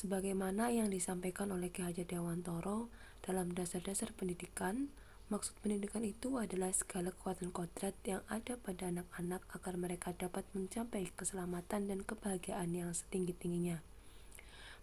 Sebagaimana yang disampaikan oleh Ki Hajar Dewantoro dalam Dasar-Dasar Pendidikan, maksud pendidikan itu adalah segala kekuatan kodrat yang ada pada anak-anak agar mereka dapat mencapai keselamatan dan kebahagiaan yang setinggi-tingginya,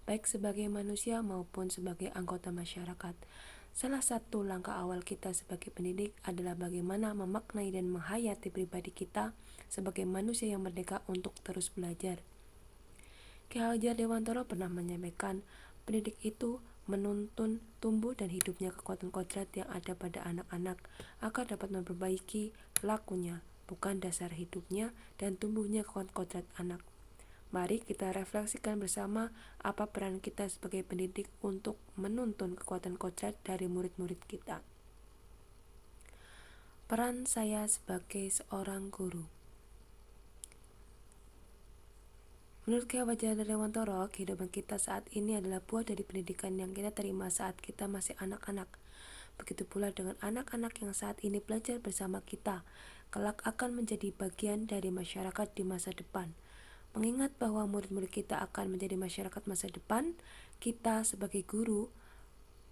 baik sebagai manusia maupun sebagai anggota masyarakat. Salah satu langkah awal kita sebagai pendidik adalah bagaimana memaknai dan menghayati pribadi kita sebagai manusia yang merdeka untuk terus belajar. Ki Hajar Dewantoro pernah menyampaikan, pendidik itu menuntun tumbuh dan hidupnya kekuatan kodrat yang ada pada anak-anak agar dapat memperbaiki lakunya, bukan dasar hidupnya dan tumbuhnya kekuatan kodrat anak. Mari kita refleksikan bersama apa peran kita sebagai pendidik untuk menuntun kekuatan kodrat dari murid-murid kita. Peran saya sebagai seorang guru. Menurut Ki Hajar Dewantoro, kehidupan kita saat ini adalah buah dari pendidikan yang kita terima saat kita masih anak-anak. Begitu pula dengan anak-anak yang saat ini belajar bersama kita, kelak akan menjadi bagian dari masyarakat di masa depan. Mengingat bahwa murid-murid kita akan menjadi masyarakat masa depan, kita sebagai guru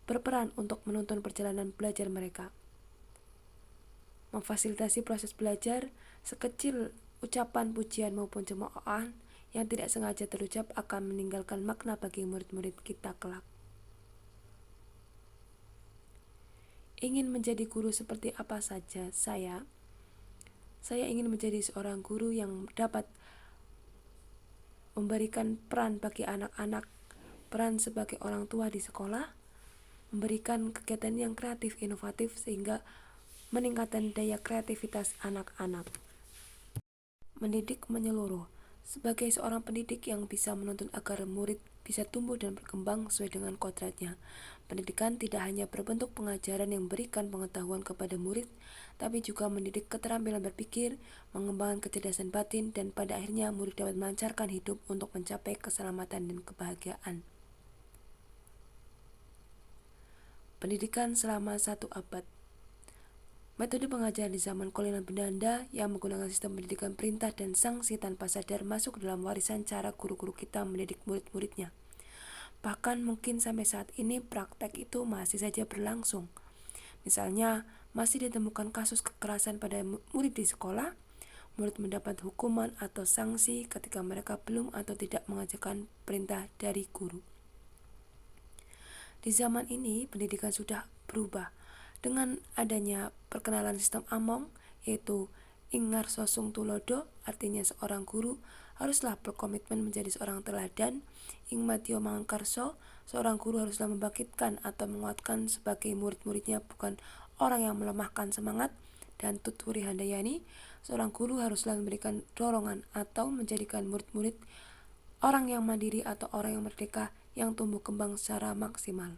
berperan untuk menuntun perjalanan belajar mereka. Memfasilitasi proses belajar, sekecil ucapan pujian maupun cemoohan yang tidak sengaja terucap akan meninggalkan makna bagi murid-murid kita kelak. Ingin menjadi guru seperti apa saja saya ingin menjadi seorang guru yang dapat memberikan peran bagi anak-anak, peran sebagai orang tua di sekolah, memberikan kegiatan yang kreatif, inovatif sehingga meningkatkan daya kreativitas anak-anak. Mendidik menyeluruh. Sebagai seorang pendidik yang bisa menuntun agar murid bisa tumbuh dan berkembang sesuai dengan kodratnya. Pendidikan tidak hanya berbentuk pengajaran yang memberikan pengetahuan kepada murid, tapi juga mendidik keterampilan berpikir, mengembangkan kecerdasan batin, dan pada akhirnya murid dapat melancarkan hidup untuk mencapai keselamatan dan kebahagiaan. Pendidikan selama 1 abad. Metode pengajaran di zaman kolonial Belanda yang menggunakan sistem pendidikan perintah dan sanksi tanpa sadar masuk dalam warisan cara guru-guru kita mendidik murid-muridnya. Bahkan mungkin sampai saat ini praktek itu masih saja berlangsung. Misalnya, masih ditemukan kasus kekerasan pada murid di sekolah, murid mendapat hukuman atau sanksi ketika mereka belum atau tidak mengerjakan perintah dari guru. Di zaman ini, pendidikan sudah berubah. Dengan adanya perkenalan sistem Among, yaitu Ingar Sosung Tulodo, artinya seorang guru haruslah berkomitmen menjadi seorang teladan. Ingmatio Mangkarso, seorang guru haruslah membangkitkan atau menguatkan sebagai murid-muridnya, bukan orang yang melemahkan semangat. Dan Tuturi Handayani, seorang guru haruslah memberikan dorongan atau menjadikan murid-murid orang yang mandiri atau orang yang merdeka yang tumbuh kembang secara maksimal.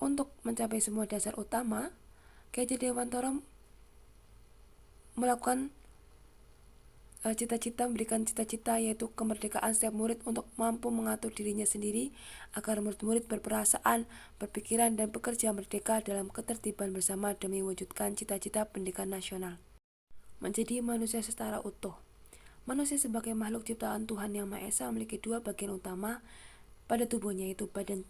Untuk mencapai semua dasar utama, Ki Hajar Dewantoro melakukan memberikan cita-cita yaitu kemerdekaan setiap murid untuk mampu mengatur dirinya sendiri agar murid-murid berperasaan, berpikiran, dan bekerja merdeka dalam ketertiban bersama demi mewujudkan cita-cita pendidikan nasional. Menjadi manusia setara utuh. Manusia sebagai makhluk ciptaan Tuhan Yang Maha Esa memiliki 2 bagian utama pada tubuhnya, yaitu badan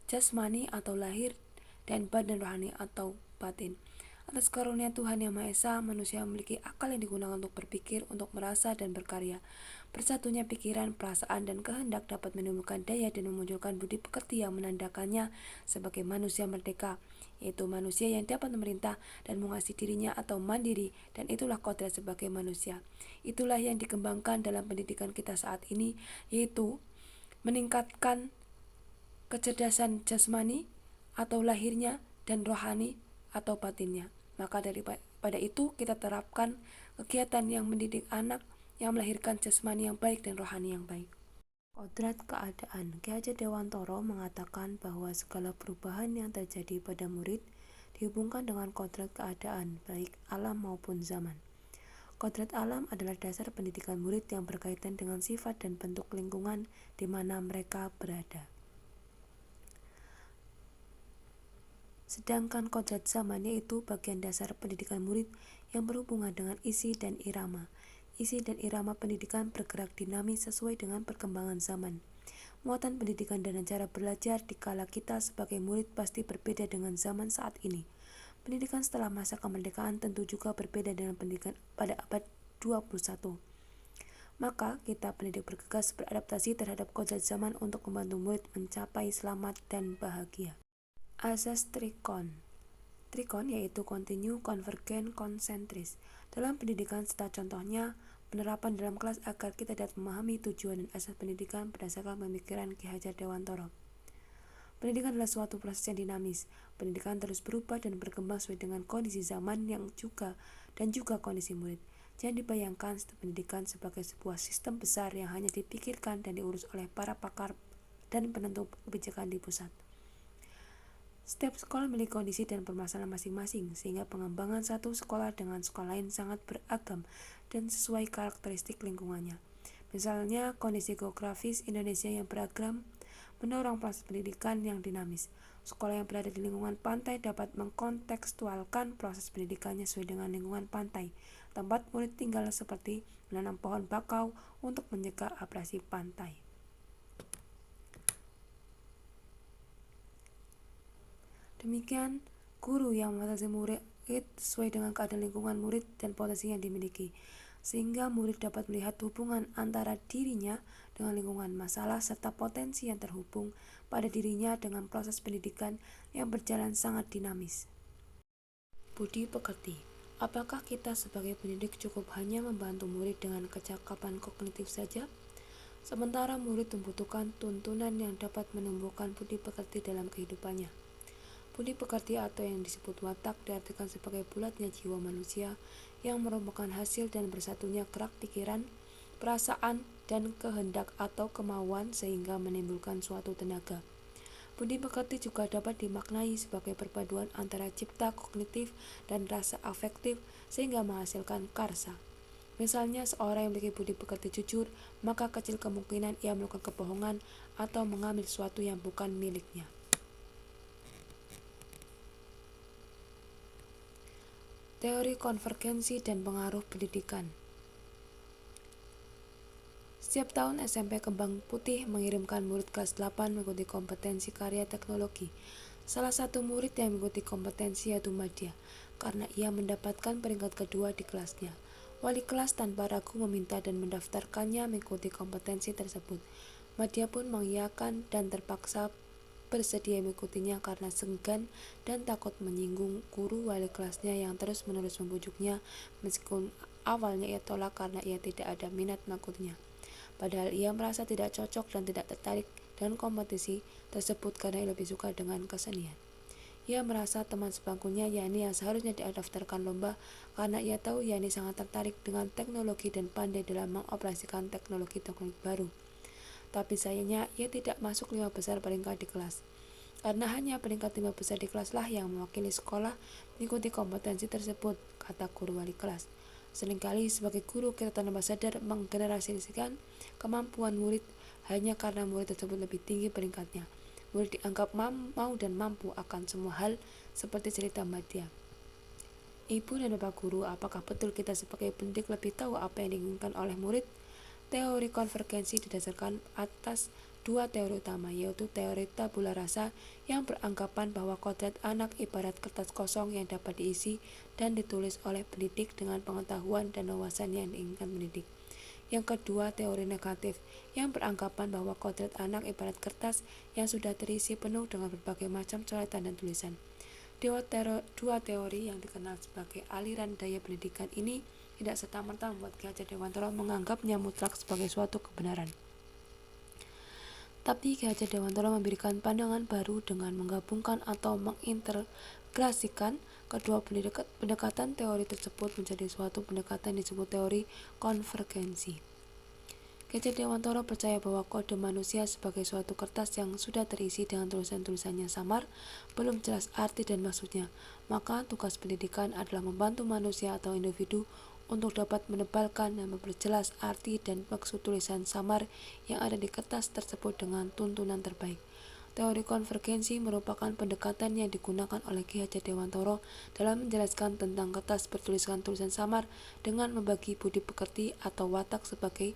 jasmani atau lahir dan badan rohani atau batin. Atas karunia Tuhan Yang Maha Esa, manusia memiliki akal yang digunakan untuk berpikir, untuk merasa dan berkarya. Bersatunya pikiran, perasaan, dan kehendak dapat menimbulkan daya dan memunculkan budi pekerti yang menandakannya sebagai manusia merdeka, yaitu manusia yang dapat memerintah dan menguasai dirinya atau mandiri, dan itulah kodrat sebagai manusia. Itulah yang dikembangkan dalam pendidikan kita saat ini, yaitu meningkatkan kecerdasan jasmani atau lahirnya dan rohani atau batinnya. Maka daripada itu kita terapkan kegiatan yang mendidik anak yang melahirkan jasmani yang baik dan rohani yang baik. Kodrat keadaan. Ki Hajar Dewantoro mengatakan bahwa segala perubahan yang terjadi pada murid dihubungkan dengan kodrat keadaan, baik alam maupun zaman. Kodrat alam adalah dasar pendidikan murid yang berkaitan dengan sifat dan bentuk lingkungan di mana mereka berada. Sedangkan kodrat zaman yaitu bagian dasar pendidikan murid yang berhubungan dengan isi dan irama. isi dan irama pendidikan bergerak dinamis sesuai dengan perkembangan zaman. Muatan pendidikan dan cara belajar di kala kita sebagai murid pasti berbeda dengan zaman saat ini. Pendidikan setelah masa kemerdekaan tentu juga berbeda dengan pendidikan pada abad 21. Maka kita pendidik bergegas beradaptasi terhadap kodrat zaman untuk membantu murid mencapai selamat dan bahagia. Asas Trikon. Trikon yaitu kontinu, konvergen, konsentris. Dalam pendidikan serta contohnya penerapan dalam kelas agar kita dapat memahami tujuan dan asas pendidikan berdasarkan pemikiran Ki Hajar Dewantara. Pendidikan adalah suatu proses yang dinamis. Pendidikan terus berubah dan berkembang sesuai dengan kondisi zaman yang juga kondisi murid. Jangan dibayangkan sistem pendidikan sebagai sebuah sistem besar yang hanya dipikirkan dan diurus oleh para pakar dan penentu kebijakan di pusat. Setiap sekolah memiliki kondisi dan permasalahan masing-masing, sehingga pengembangan satu sekolah dengan sekolah lain sangat beragam dan sesuai karakteristik lingkungannya. Misalnya, kondisi geografis Indonesia yang beragam mendorong proses pendidikan yang dinamis. Sekolah yang berada di lingkungan pantai dapat mengkontekstualkan proses pendidikannya sesuai dengan lingkungan pantai, tempat murid tinggal seperti menanam pohon bakau untuk mencegah abrasi pantai. Demikian, guru yang membatasi murid sesuai dengan keadaan lingkungan murid dan potensi yang dimiliki, sehingga murid dapat melihat hubungan antara dirinya dengan lingkungan, masalah, serta potensi yang terhubung pada dirinya dengan proses pendidikan yang berjalan sangat dinamis. Budi pekerti. Apakah kita sebagai pendidik cukup hanya membantu murid dengan kecakapan kognitif saja? Sementara murid membutuhkan tuntunan yang dapat menumbuhkan budi pekerti dalam kehidupannya. Budi pekerti atau yang disebut watak diartikan sebagai bulatnya jiwa manusia yang merupakan hasil dan bersatunya gerak pikiran, perasaan, dan kehendak atau kemauan sehingga menimbulkan suatu tenaga. Budi pekerti juga dapat dimaknai sebagai perpaduan antara cipta kognitif dan rasa afektif sehingga menghasilkan karsa. Misalnya seorang yang memiliki budi pekerti jujur, maka kecil kemungkinan ia melakukan kebohongan atau mengambil sesuatu yang bukan miliknya. Teori konvergensi dan pengaruh pendidikan. Setiap tahun SMP Kembang Putih mengirimkan murid kelas 8 mengikuti kompetensi karya teknologi. Salah satu murid yang mengikuti kompetensi yaitu Madya, karena ia mendapatkan peringkat kedua di kelasnya. Wali kelas tanpa ragu meminta dan mendaftarkannya mengikuti kompetensi tersebut. Madya pun mengiyakan dan terpaksa bersedia mengikutinya karena segan dan takut menyinggung guru wali kelasnya yang terus-menerus membujuknya meskipun awalnya ia tolak karena ia tidak ada minat mengikutinya. Padahal ia merasa tidak cocok dan tidak tertarik dengan kompetisi tersebut karena ia lebih suka dengan kesenian. Ia merasa teman sebangkunya Yani yang seharusnya didaftarkan lomba karena ia tahu Yani sangat tertarik dengan teknologi dan pandai dalam mengoperasikan teknologi baru. Tapi sayangnya ia tidak masuk 5 besar peringkat di kelas. Karena hanya peringkat 5 besar di kelaslah yang mewakili sekolah mengikuti kompetensi tersebut, kata guru wali kelas. Seringkali sebagai guru kita tanpa sadar menggeneralisasikan kemampuan murid hanya karena murid tersebut lebih tinggi peringkatnya. Murid dianggap mau dan mampu akan semua hal seperti cerita Madya. Ibu dan Bapak guru, apakah betul kita sebagai pendidik lebih tahu apa yang diinginkan oleh murid? Teori konvergensi didasarkan atas 2 teori utama, yaitu teori tabula rasa yang beranggapan bahwa kodrat anak ibarat kertas kosong yang dapat diisi dan ditulis oleh pendidik dengan pengetahuan dan wawasan yang diinginkan pendidik. Yang kedua, teori negatif yang beranggapan bahwa kodrat anak ibarat kertas yang sudah terisi penuh dengan berbagai macam coretan dan tulisan. Dua teori yang dikenal sebagai aliran daya pendidikan ini tidak serta-merta membuat Ki Hajar Dewantara menganggapnya mutlak sebagai suatu kebenaran. Tapi Ki Hajar Dewantara memberikan pandangan baru dengan menggabungkan atau mengintegrasikan kedua pendekatan teori tersebut menjadi suatu pendekatan yang disebut teori konvergensi. Ki Hajar Dewantara percaya bahwa kode manusia sebagai suatu kertas yang sudah terisi dengan tulisan-tulisannya samar, belum jelas arti dan maksudnya. Maka tugas pendidikan adalah membantu manusia atau individu untuk dapat menebalkan dan memperjelas arti dan maksud tulisan samar yang ada di kertas tersebut dengan tuntunan terbaik. Teori konvergensi merupakan pendekatan yang digunakan oleh Ki Hajar Dewantara dalam menjelaskan tentang kertas bertuliskan tulisan samar dengan membagi budi pekerti atau watak sebagai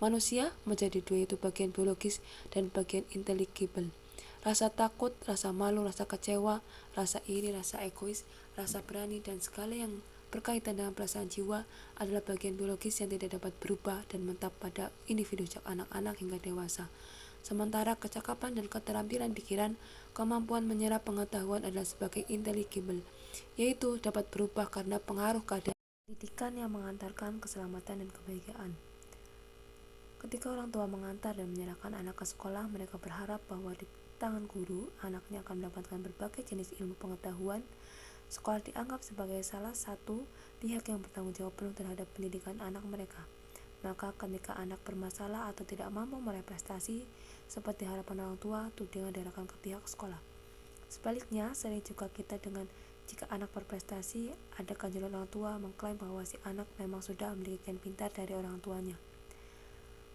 manusia menjadi dua, yaitu bagian biologis dan bagian intelligible. Rasa takut, rasa malu, rasa kecewa, rasa iri, rasa egois, rasa berani, dan segala yang berkaitan dengan perasaan jiwa adalah bagian biologis yang tidak dapat berubah dan menetap pada individu sejak anak-anak hingga dewasa. Sementara kecakapan dan keterampilan pikiran, kemampuan menyerap pengetahuan adalah sebagai intelligible, yaitu dapat berubah karena pengaruh keadaan pendidikan yang mengantarkan keselamatan dan kebahagiaan. Ketika orang tua mengantar dan menyerahkan anak ke sekolah, mereka berharap bahwa di tangan guru, anaknya akan mendapatkan berbagai jenis ilmu pengetahuan. Sekolah dianggap sebagai salah satu pihak yang bertanggung jawab penuh terhadap pendidikan anak mereka. Maka ketika anak bermasalah atau tidak mampu meraih prestasi seperti harapan orang tua, tudingan diarahkan ke pihak sekolah. Sebaliknya, sering juga kita dengan jika anak berprestasi, ada kejujuran orang tua mengklaim bahwa si anak memang sudah memiliki gen pintar dari orang tuanya.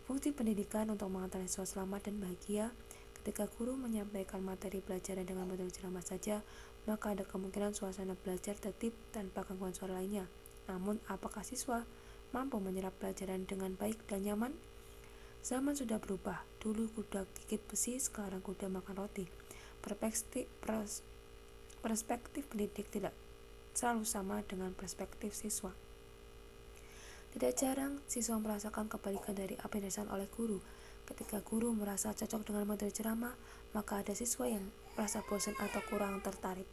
Fungsi pendidikan untuk mengantar siswa selamat dan bahagia. Ketika guru menyampaikan materi pelajaran dengan metode ceramah saja, maka ada kemungkinan suasana belajar tertib tanpa gangguan suara lainnya. Namun, apakah siswa mampu menyerap pelajaran dengan baik dan nyaman? Zaman sudah berubah. Dulu kuda gigit besi, sekarang kuda makan roti. Perspektif pendidik tidak selalu sama dengan perspektif siswa. Tidak jarang siswa merasakan kebalikan dari apa yang dirasakan oleh guru. Ketika guru merasa cocok dengan materi ceramah, maka ada siswa yang merasa bosan atau kurang tertarik.